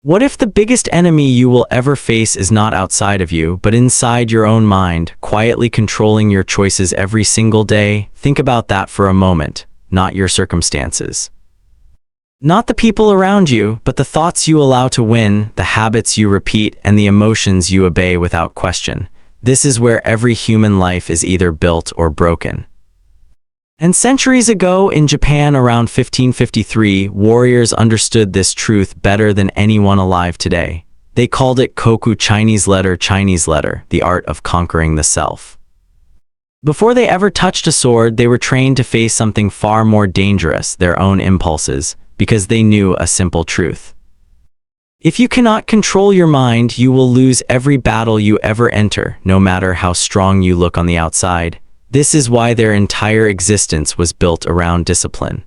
What if the biggest enemy you will ever face is not outside of you, but inside your own mind, quietly controlling your choices every single day? Think about that for a moment, not your circumstances. Not the people around you, but the thoughts you allow to win, the habits you repeat, and the emotions you obey without question. This is where every human life is either built or broken. And centuries ago in Japan around 1553, warriors understood this truth better than anyone alive today. They called it Koku, Chinese letter, the art of conquering the self. Before they ever touched a sword, they were trained to face something far more dangerous, their own impulses, because they knew a simple truth. If you cannot control your mind, you will lose every battle you ever enter, no matter how strong you look on the outside. This is why their entire existence was built around discipline.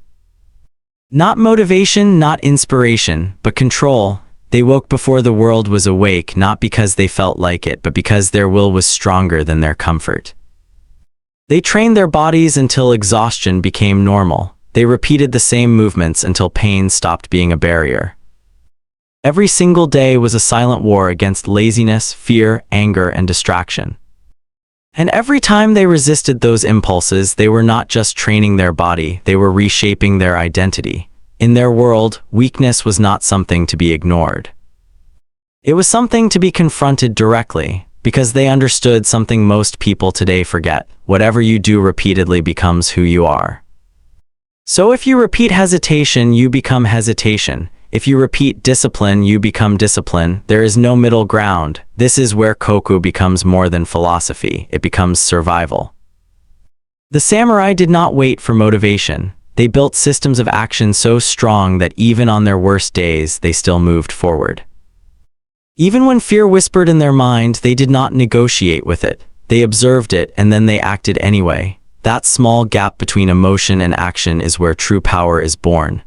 Not motivation, not inspiration, but control. They woke before the world was awake, not because they felt like it, but because their will was stronger than their comfort. They trained their bodies until exhaustion became normal. They repeated the same movements until pain stopped being a barrier. Every single day was a silent war against laziness, fear, anger, and distraction. And every time they resisted those impulses, they were not just training their body, they were reshaping their identity. In their world, weakness was not something to be ignored. It was something to be confronted directly, because they understood something most people today forget. Whatever you do repeatedly becomes who you are. So if you repeat hesitation, you become hesitation. If you repeat discipline, you become discipline. There is no middle ground. This is where Koku becomes more than philosophy. It becomes survival. The samurai did not wait for motivation. They built systems of action so strong that even on their worst days, they still moved forward. Even when fear whispered in their mind, they did not negotiate with it. They observed it and then they acted anyway. That small gap between emotion and action is where true power is born.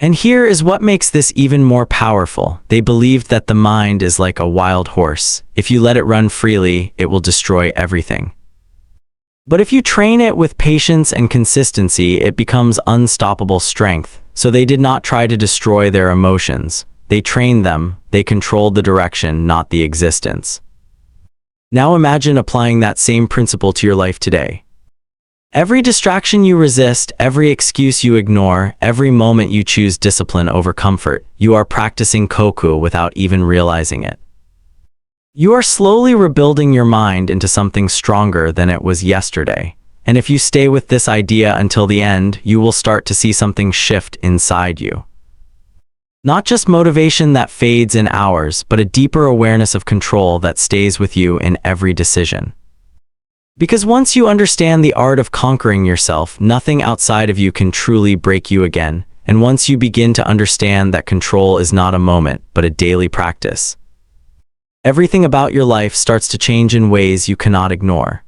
And here is what makes this even more powerful. They believed that the mind is like a wild horse. If you let it run freely, it will destroy everything. But if you train it with patience and consistency, it becomes unstoppable strength. So they did not try to destroy their emotions. They trained them. They controlled the direction, not the existence. Now imagine applying that same principle to your life today. Every distraction you resist, every excuse you ignore, every moment you choose discipline over comfort, you are practicing Koku without even realizing it. You are slowly rebuilding your mind into something stronger than it was yesterday. And if you stay with this idea until the end, you will start to see something shift inside you. Not just motivation that fades in hours, but a deeper awareness of control that stays with you in every decision. Because once you understand the art of conquering yourself, nothing outside of you can truly break you again. And once you begin to understand that control is not a moment, but a daily practice, everything about your life starts to change in ways you cannot ignore.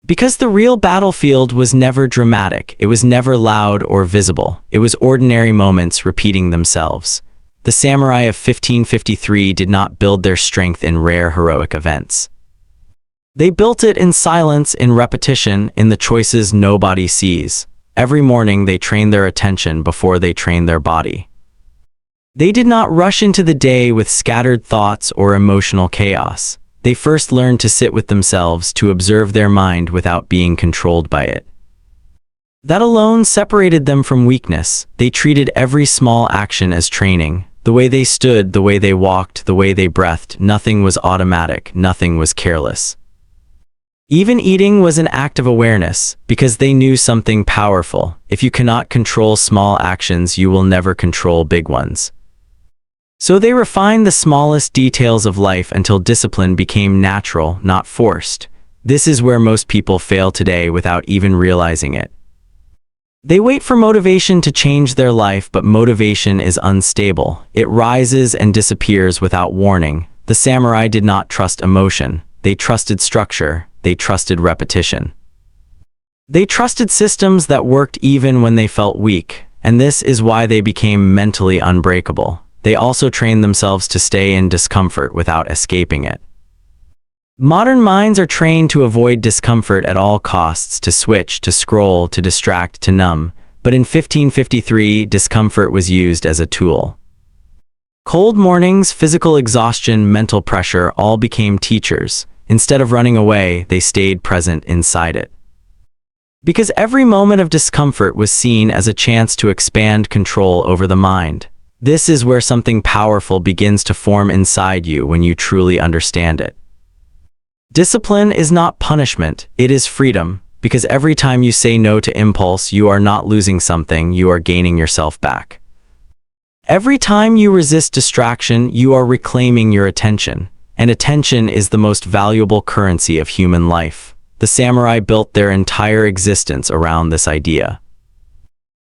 Because the real battlefield was never dramatic, it was never loud or visible. It was ordinary moments repeating themselves. The samurai of 1553 did not build their strength in rare heroic events. They built it in silence, in repetition, in the choices nobody sees. Every morning they trained their attention before they trained their body. They did not rush into the day with scattered thoughts or emotional chaos. They first learned to sit with themselves, to observe their mind without being controlled by it. That alone separated them from weakness. They treated every small action as training. The way they stood, the way they walked, the way they breathed, nothing was automatic, nothing was careless. Even eating was an act of awareness, because they knew something powerful. If you cannot control small actions, you will never control big ones. So they refined the smallest details of life until discipline became natural, not forced. This is where most people fail today without even realizing it. They wait for motivation to change their life, but motivation is unstable. It rises and disappears without warning. The samurai did not trust emotion. They trusted structure. They trusted repetition. They trusted systems that worked even when they felt weak, and this is why they became mentally unbreakable. They also trained themselves to stay in discomfort without escaping it. Modern minds are trained to avoid discomfort at all costs, to switch, to scroll, to distract, to numb. But in 1553, discomfort was used as a tool. Cold mornings, physical exhaustion, mental pressure all became teachers. Instead of running away, they stayed present inside it. Because every moment of discomfort was seen as a chance to expand control over the mind. This is where something powerful begins to form inside you when you truly understand it. Discipline is not punishment, it is freedom, because every time you say no to impulse, you are not losing something, you are gaining yourself back. Every time you resist distraction, you are reclaiming your attention, and attention is the most valuable currency of human life. The samurai built their entire existence around this idea.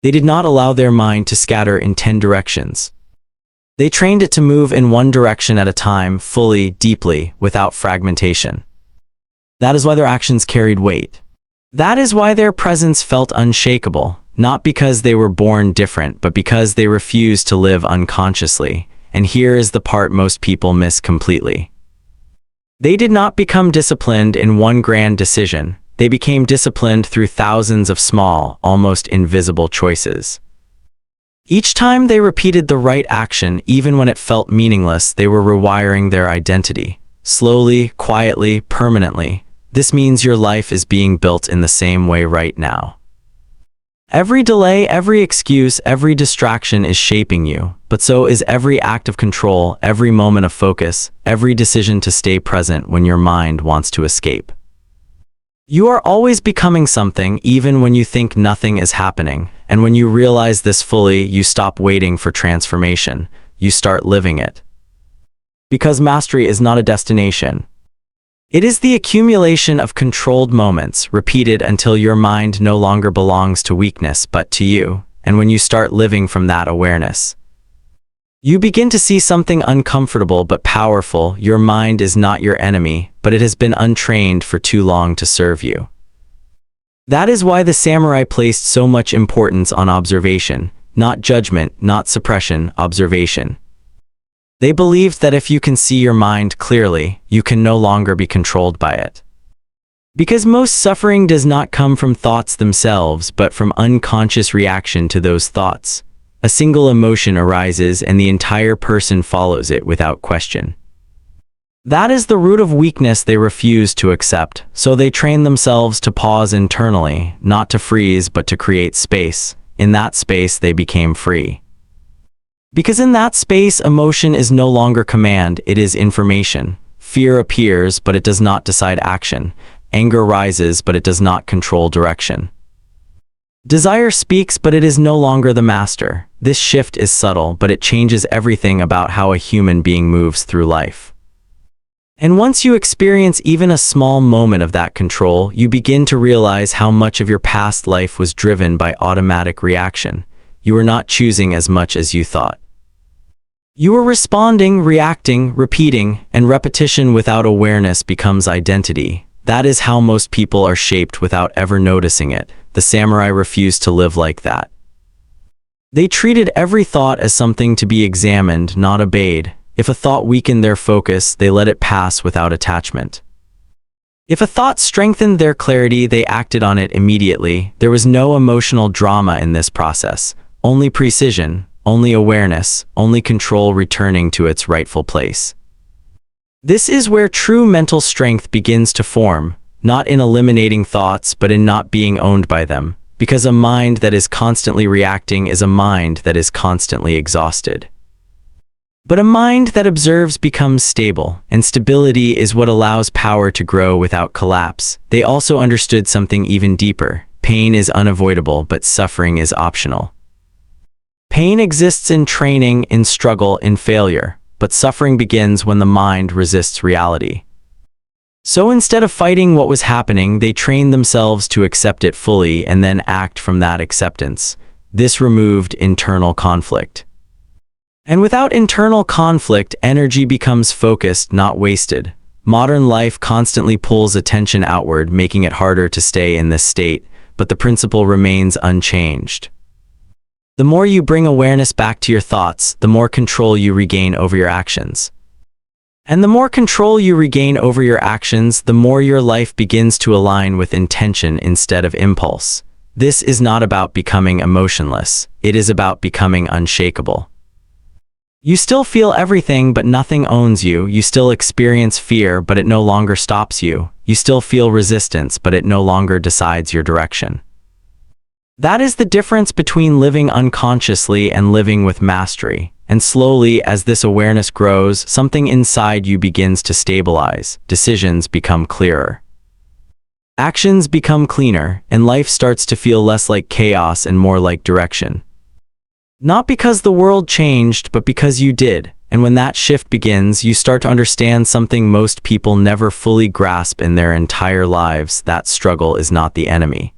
They did not allow their mind to scatter in 10 directions. They trained it to move in one direction at a time, fully, deeply, without fragmentation. That is why their actions carried weight. That is why their presence felt unshakable, not because they were born different, but because they refused to live unconsciously. And here is the part most people miss completely. They did not become disciplined in one grand decision. They became disciplined through thousands of small, almost invisible choices. Each time they repeated the right action, even when it felt meaningless, they were rewiring their identity. Slowly, quietly, permanently. This means your life is being built in the same way right now. Every delay, every excuse, every distraction is shaping you, but so is every act of control, every moment of focus, every decision to stay present when your mind wants to escape. You are always becoming something, even when you think nothing is happening, and when you realize this fully, you stop waiting for transformation, you start living it. Because mastery is not a destination. It is the accumulation of controlled moments, repeated until your mind no longer belongs to weakness but to you, and when you start living from that awareness, you begin to see something uncomfortable but powerful. Your mind is not your enemy, but it has been untrained for too long to serve you. That is why the samurai placed so much importance on observation, not judgment, not suppression, observation. They believed that if you can see your mind clearly, you can no longer be controlled by it. Because most suffering does not come from thoughts themselves, but from unconscious reaction to those thoughts. A single emotion arises and the entire person follows it without question. That is the root of weakness they refuse to accept, so they train themselves to pause internally, not to freeze but to create space. In that space they became free. Because in that space, emotion is no longer command, it is information. Fear appears, but it does not decide action. Anger rises, but it does not control direction. Desire speaks, but it is no longer the master. This shift is subtle, but it changes everything about how a human being moves through life. And once you experience even a small moment of that control, you begin to realize how much of your past life was driven by automatic reaction. You were not choosing as much as you thought. You were responding, reacting, repeating, and repetition without awareness becomes identity. That is how most people are shaped without ever noticing it. The samurai refused to live like that. They treated every thought as something to be examined, not obeyed. If a thought weakened their focus, they let it pass without attachment. If a thought strengthened their clarity, they acted on it immediately. There was no emotional drama in this process. Only precision, only awareness, only control returning to its rightful place. This is where true mental strength begins to form, not in eliminating thoughts, but in not being owned by them, because a mind that is constantly reacting is a mind that is constantly exhausted. But a mind that observes becomes stable, and stability is what allows power to grow without collapse. They also understood something even deeper. Pain is unavoidable, but suffering is optional. Pain exists in training, in struggle, in failure, but suffering begins when the mind resists reality. So instead of fighting what was happening, they trained themselves to accept it fully and then act from that acceptance. This removed internal conflict. And without internal conflict, energy becomes focused, not wasted. Modern life constantly pulls attention outward, making it harder to stay in this state, but the principle remains unchanged. The more you bring awareness back to your thoughts, the more control you regain over your actions. And the more control you regain over your actions, the more your life begins to align with intention instead of impulse. This is not about becoming emotionless. It is about becoming unshakable. You still feel everything, but nothing owns you. You still experience fear, but it no longer stops you. You still feel resistance, but it no longer decides your direction. That is the difference between living unconsciously and living with mastery. And slowly, as this awareness grows, something inside you begins to stabilize. Decisions become clearer. Actions become cleaner, and life starts to feel less like chaos and more like direction. Not because the world changed, but because you did. And when that shift begins, you start to understand something most people never fully grasp in their entire lives: that struggle is not the enemy,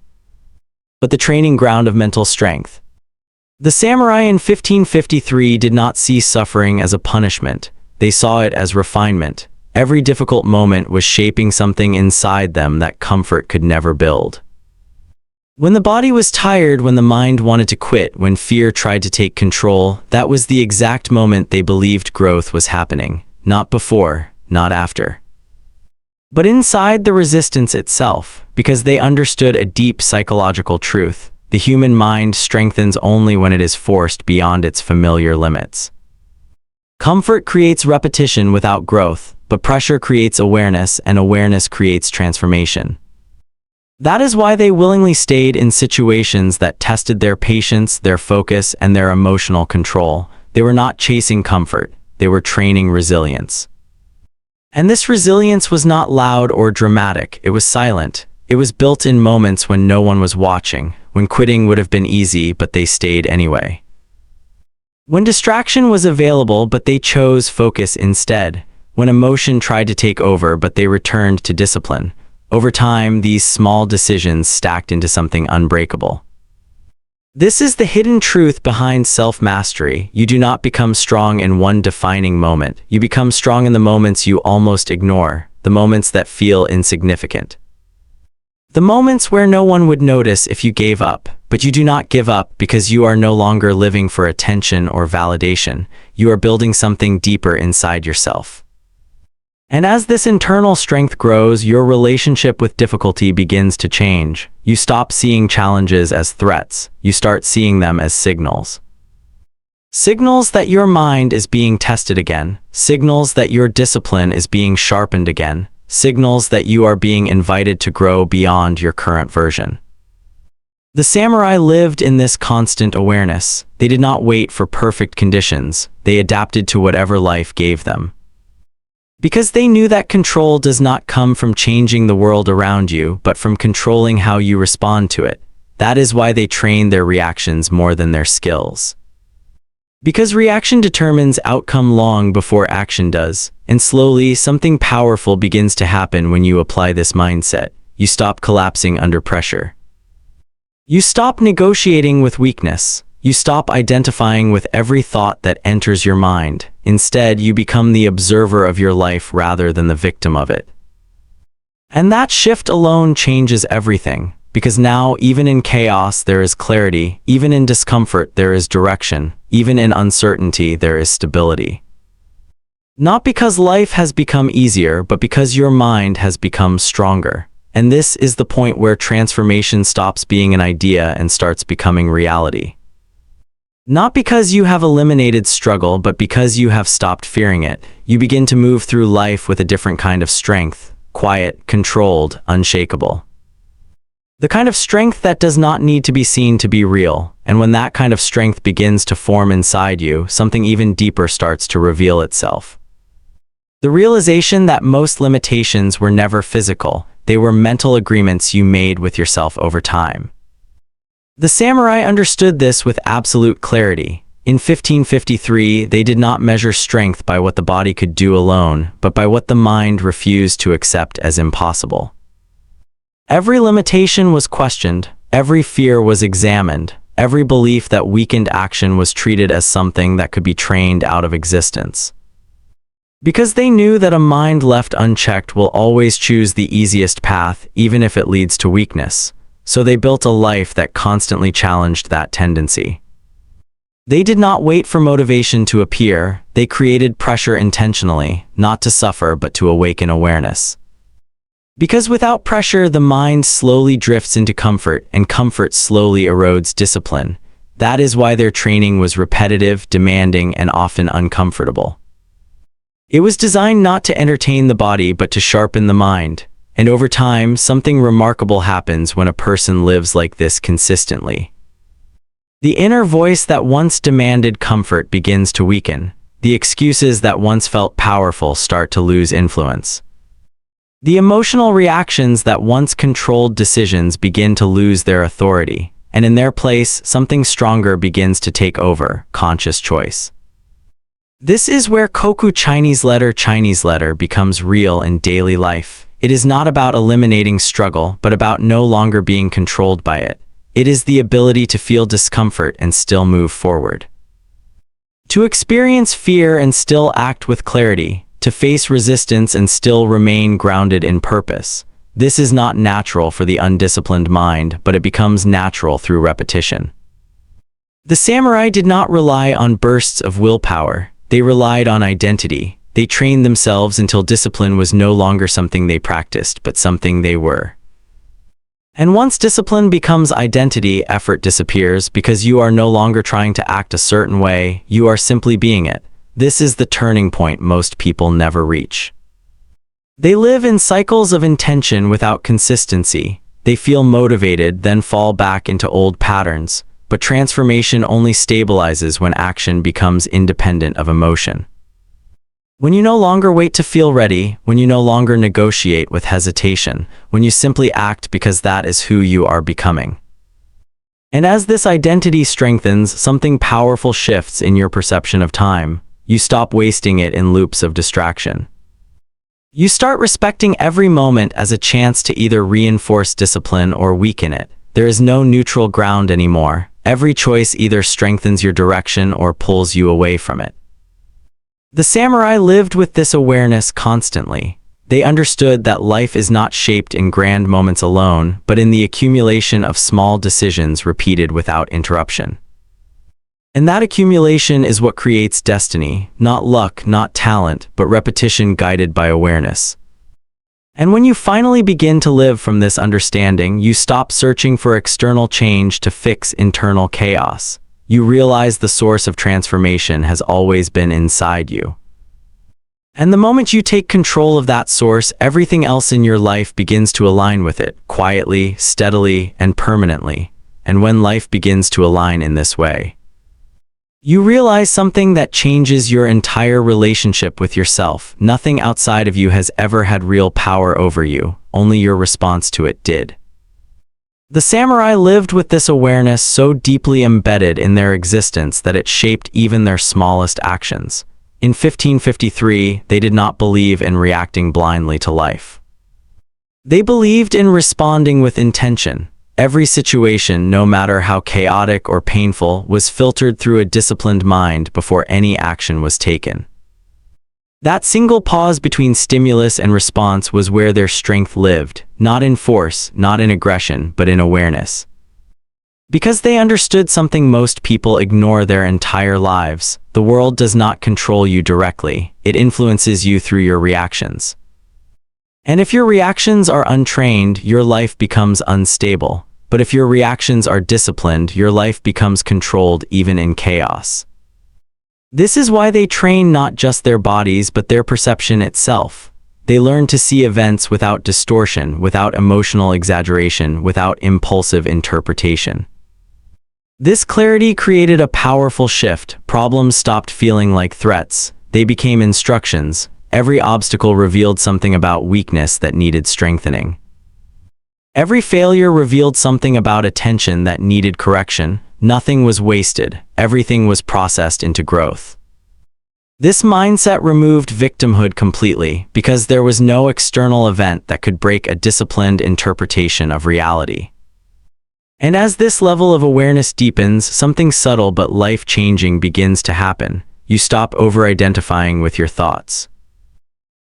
but the training ground of mental strength. The samurai in 1553 did not see suffering as a punishment. They saw it as refinement. Every difficult moment was shaping something inside them that comfort could never build. When the body was tired, when the mind wanted to quit, when fear tried to take control, that was the exact moment they believed growth was happening. Not before, not after, but inside the resistance itself, because they understood a deep psychological truth. The human mind strengthens only when it is forced beyond its familiar limits. Comfort creates repetition without growth, but pressure creates awareness, and awareness creates transformation. That is why they willingly stayed in situations that tested their patience, their focus, and their emotional control. They were not chasing comfort, they were training resilience. And this resilience was not loud or dramatic, it was silent. It was built in moments when no one was watching, when quitting would have been easy, but they stayed anyway. When distraction was available, but they chose focus instead. When emotion tried to take over, but they returned to discipline. Over time, these small decisions stacked into something unbreakable. This is the hidden truth behind self-mastery. You do not become strong in one defining moment. You become strong in the moments you almost ignore, the moments that feel insignificant. The moments where no one would notice if you gave up, but you do not give up because you are no longer living for attention or validation. You are building something deeper inside yourself. And as this internal strength grows, your relationship with difficulty begins to change. You stop seeing challenges as threats. You start seeing them as signals. Signals that your mind is being tested again. Signals that your discipline is being sharpened again. Signals that you are being invited to grow beyond your current version. The samurai lived in this constant awareness. They did not wait for perfect conditions. They adapted to whatever life gave them. Because they knew that control does not come from changing the world around you, but from controlling how you respond to it. That is why they trained their reactions more than their skills. Because reaction determines outcome long before action does, and slowly something powerful begins to happen when you apply this mindset. You stop collapsing under pressure. You stop negotiating with weakness. You stop identifying with every thought that enters your mind. Instead, you become the observer of your life rather than the victim of it. And that shift alone changes everything. Because now, even in chaos, there is clarity. Even in discomfort, there is direction. Even in uncertainty, there is stability. Not because life has become easier, but because your mind has become stronger. And this is the point where transformation stops being an idea and starts becoming reality. Not because you have eliminated struggle, but because you have stopped fearing it. You begin to move through life with a different kind of strength. Quiet, controlled, unshakable. The kind of strength that does not need to be seen to be real. And when that kind of strength begins to form inside you, something even deeper starts to reveal itself. The realization that most limitations were never physical. They were mental agreements you made with yourself over time. The samurai understood this with absolute clarity. In 1553, they did not measure strength by what the body could do alone, but by what the mind refused to accept as impossible. Every limitation was questioned, every fear was examined, every belief that weakened action was treated as something that could be trained out of existence. Because they knew that a mind left unchecked will always choose the easiest path, even if it leads to weakness. So they built a life that constantly challenged that tendency. They did not wait for motivation to appear. They created pressure intentionally, not to suffer but to awaken awareness. Because without pressure, the mind slowly drifts into comfort, and comfort slowly erodes discipline. That is why their training was repetitive, demanding, and often uncomfortable. It was designed not to entertain the body but to sharpen the mind. And over time, something remarkable happens when a person lives like this consistently. The inner voice that once demanded comfort begins to weaken. The excuses that once felt powerful start to lose influence. The emotional reactions that once controlled decisions begin to lose their authority, and in their place, something stronger begins to take over: conscious choice. This is where Koku Chinese letter becomes real in daily life. It is not about eliminating struggle, but about no longer being controlled by it. It is the ability to feel discomfort and still move forward. To experience fear and still act with clarity. To face resistance and still remain grounded in purpose. This is not natural for the undisciplined mind, but it becomes natural through repetition. The samurai did not rely on bursts of willpower. They relied on identity. They trained themselves until discipline was no longer something they practiced, but something they were. And once discipline becomes identity, effort disappears because you are no longer trying to act a certain way, you are simply being it. This is the turning point most people never reach. They live in cycles of intention without consistency. They feel motivated, then fall back into old patterns. But transformation only stabilizes when action becomes independent of emotion. When you no longer wait to feel ready, when you no longer negotiate with hesitation, when you simply act because that is who you are becoming. And as this identity strengthens, something powerful shifts in your perception of time. You stop wasting it in loops of distraction. You start respecting every moment as a chance to either reinforce discipline or weaken it. There is no neutral ground anymore. Every choice either strengthens your direction or pulls you away from it. The samurai lived with this awareness constantly. They understood that life is not shaped in grand moments alone, but in the accumulation of small decisions repeated without interruption. And that accumulation is what creates destiny, not luck, not talent, but repetition guided by awareness. And when you finally begin to live from this understanding, you stop searching for external change to fix internal chaos. You realize the source of transformation has always been inside you. And the moment you take control of that source, everything else in your life begins to align with it, quietly, steadily, and permanently. And when life begins to align in this way, you realize something that changes your entire relationship with yourself. Nothing outside of you has ever had real power over you, only your response to it did. The samurai lived with this awareness so deeply embedded in their existence that it shaped even their smallest actions. In 1553, they did not believe in reacting blindly to life. They believed in responding with intention. Every situation, no matter how chaotic or painful, was filtered through a disciplined mind before any action was taken. That single pause between stimulus and response was where their strength lived, not in force, not in aggression, but in awareness. Because they understood something most people ignore their entire lives: the world does not control you directly, it influences you through your reactions. And if your reactions are untrained, your life becomes unstable. But if your reactions are disciplined, your life becomes controlled even in chaos. This is why they train not just their bodies but their perception itself. They learn to see events without distortion, without emotional exaggeration, without impulsive interpretation. This clarity created a powerful shift. Problems stopped feeling like threats. They became instructions. Every obstacle revealed something about weakness that needed strengthening. Every failure revealed something about attention that needed correction. Nothing was wasted. Everything was processed into growth. This mindset removed victimhood completely because there was no external event that could break a disciplined interpretation of reality. And as this level of awareness deepens, something subtle but life-changing begins to happen. You stop over-identifying with your thoughts.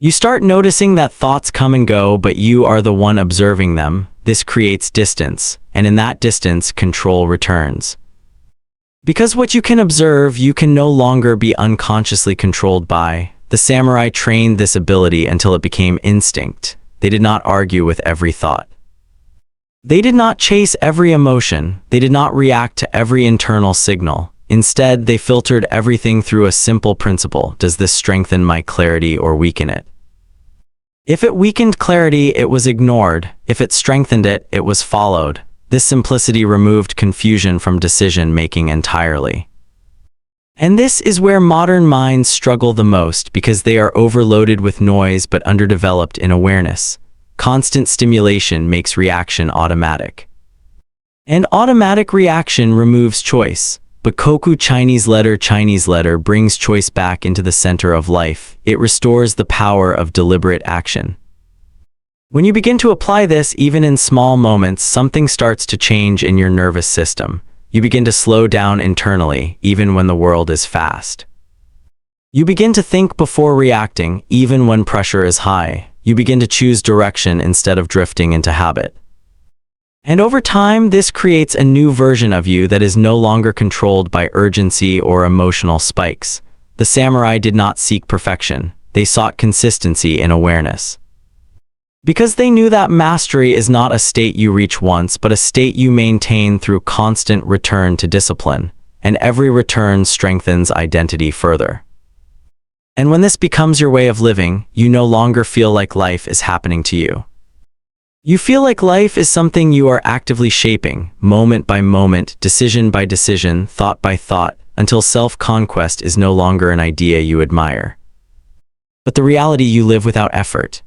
You start noticing that thoughts come and go, but you are the one observing them. This creates distance, and in that distance, control returns. Because what you can observe, you can no longer be unconsciously controlled by. The samurai trained this ability until it became instinct. They did not argue with every thought. They did not chase every emotion, they did not react to every internal signal. Instead, they filtered everything through a simple principle: does this strengthen my clarity or weaken it? If it weakened clarity, it was ignored. If it strengthened it, it was followed. This simplicity removed confusion from decision-making entirely. And this is where modern minds struggle the most, because they are overloaded with noise but underdeveloped in awareness. Constant stimulation makes reaction automatic. And automatic reaction removes choice. But Koku Chinese letter brings choice back into the center of life. It restores the power of deliberate action. When you begin to apply this, even in small moments, something starts to change in your nervous system. You begin to slow down internally, even when the world is fast. You begin to think before reacting, even when pressure is high. You begin to choose direction instead of drifting into habit. And over time, this creates a new version of you that is no longer controlled by urgency or emotional spikes. The samurai did not seek perfection. They sought consistency in awareness. Because they knew that mastery is not a state you reach once, but a state you maintain through constant return to discipline, and every return strengthens identity further. And when this becomes your way of living, you no longer feel like life is happening to you. You feel like life is something you are actively shaping, moment by moment, decision by decision, thought by thought, until self-conquest is no longer an idea you admire, but the reality you live without effort.